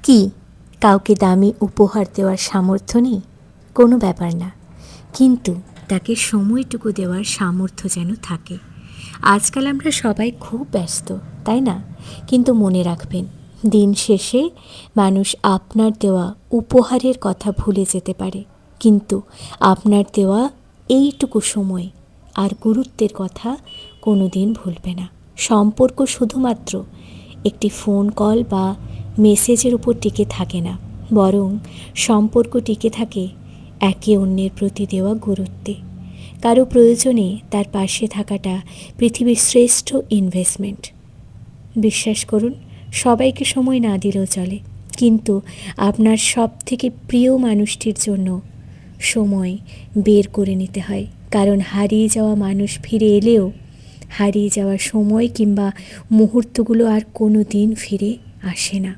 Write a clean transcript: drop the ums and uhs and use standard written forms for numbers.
কি কাউকে দামি উপহার দেওয়ার সামর্থ্য নেই? কোনো ব্যাপার না, কিন্তু তাকে সময়টুকু দেওয়ার সামর্থ্য যেন থাকে। আজকাল আমরা সবাই খুব ব্যস্ত, তাই না? কিন্তু মনে রাখবেন, দিন শেষে মানুষ আপনার দেওয়া উপহারের কথা ভুলে যেতে পারে, কিন্তু আপনার দেওয়া এইটুকু সময় আর গুরুত্বের কথা কোনো দিন ভুলবে না। সম্পর্ক শুধুমাত্র একটি ফোন কল বা মেসেজের উপর টিকে থাকে না, বরং সম্পর্ক টিকে থাকে একে অন্যের প্রতি দেওয়া গুরুত্বে। কারো প্রয়োজনে তার পাশে থাকাটা পৃথিবীর শ্রেষ্ঠ ইনভেস্টমেন্ট। বিশ্বাস করুন, সবাইকে সময় না দিলেও চলে, কিন্তু আপনার সবথেকে প্রিয় মানুষটির জন্য সময় বের করে নিতে হয়। কারণ হারিয়ে যাওয়া মানুষ ফিরে এলেও হারিয়ে যাওয়ার সময় কিংবা মুহূর্তগুলো আর কোনো দিন ফিরে আসে না।